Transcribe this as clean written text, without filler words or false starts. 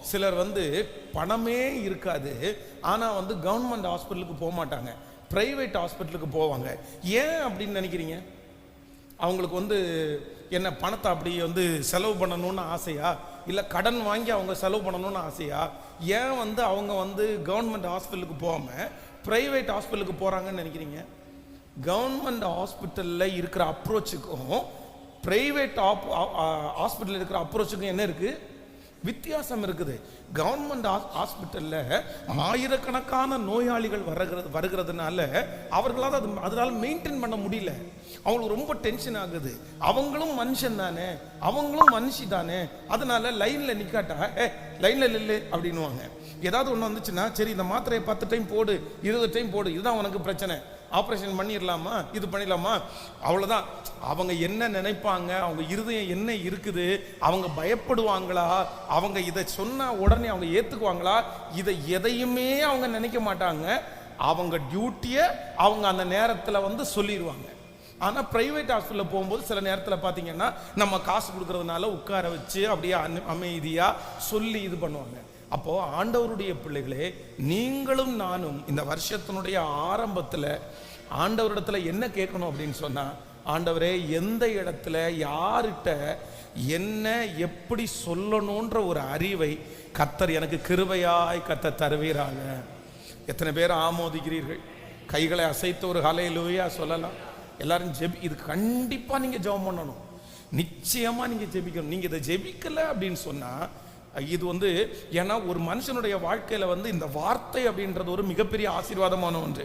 சிலர் வந்து பணமே இருக்காது, ஆனால் வந்து கவர்மெண்ட் ஹாஸ்பிட்டலுக்கு போக மாட்டாங்க, பிரைவேட் ஹாஸ்பிட்டலுக்கு போவாங்க. ஏன் அப்படின்னு நினைக்கிறீங்க? அவங்களுக்கு வந்து என்ன பணத்தை அப்படி வந்து செலவு பண்ணணும்னு ஆசையா, இல்லை கடன் வாங்கி அவங்க செலவு பண்ணணும்னு ஆசையா? ஏன் வந்து அவங்க வந்து கவர்மெண்ட் ஹாஸ்பிட்டலுக்கு போகாமல் பிரைவேட் ஹாஸ்பிட்டலுக்கு போகிறாங்கன்னு நினைக்கிறீங்க? கவர்மெண்ட் ஹாஸ்பிட்டலில் இருக்கிற அப்ரோச்சுக்கும் பிரைவேட் ஹாஸ்பிட்டலில் இருக்கிற அப்ரோச்சுக்கும் என்ன இருக்குது? வித்தியாசம் இருக்குது. கவர்மெண்ட் ஹாஸ்பிட்டலில் ஆயிரக்கணக்கான நோயாளிகள் வருகிறதுனால அவர்களால் அதனால மெயின்டைன் பண்ண முடியல. அவங்களுக்கு ரொம்ப டென்ஷன் ஆகுது. அவங்களும் மனுஷன் தானே, அவங்களும் மனுஷி தானே, அதனால லைனில் நிற்காட்டா லைனில் நில்லு அப்படின்வாங்க. ஏதாவது ஒன்று வந்துச்சுன்னா, சரி இந்த மாத்திரையை 10 டைம் போடு, 20 டைம் போடு, இதுதான் உனக்கு பிரச்சனை, ஆப்ரேஷன் பண்ணிடலாமா, இது பண்ணிடலாமா, அவ்வளோதான். அவங்க என்ன நினைப்பாங்க, அவங்க இருதயம் என்ன இருக்குது, அவங்க பயப்படுவாங்களா, அவங்க இதை சொன்னால் உடனே அவங்க ஏற்றுக்குவாங்களா, இதை எதையுமே அவங்க நினைக்க மாட்டாங்க. அவங்க டியூட்டியை அவங்க அந்த நேரத்தில் வந்து சொல்லிடுவாங்க. ஆனால் ப்ரைவேட் ஹாஸ்பிட்டலில் போகும்போது சில நேரத்தில் பார்த்தீங்கன்னா நம்ம காசு கொடுக்கறதுனால உட்கார வச்சு அப்படியே அமைதியாக சொல்லி இது பண்ணுவாங்க. அப்போ ஆண்டவருடைய பிள்ளைகளே, நீங்களும் நானும் இந்த வருஷத்தினுடைய ஆரம்பத்தில் ஆண்டவரிடத்துல என்ன கேட்கணும் அப்படின்னு சொன்னா, ஆண்டவரே எந்த இடத்துல யார்கிட்ட என்ன எப்படி சொல்லணுன்ற ஒரு அறிவை கர்த்தர் எனக்கு கிருபையாய் கர்த்தர் தருவீராக. எத்தனை பேர் ஆமோதிக்கிறீர்கள்? கைகளை அசைத்து ஒரு ஹல்லேலூயா சொல்லலாம். எல்லாரும் இது கண்டிப்பா நீங்க ஜெபம் பண்ணணும், நிச்சயமா நீங்க ஜெபிக்கணும். நீங்க இதை ஜெபிக்கல அப்படின்னு சொன்னா, இது வந்து ஏன்னா ஒரு மனுஷனுடைய வாழ்க்கையில வந்து இந்த வார்த்தை அப்படின்றது ஒரு மிகப்பெரிய ஆசீர்வாதமான ஒன்று.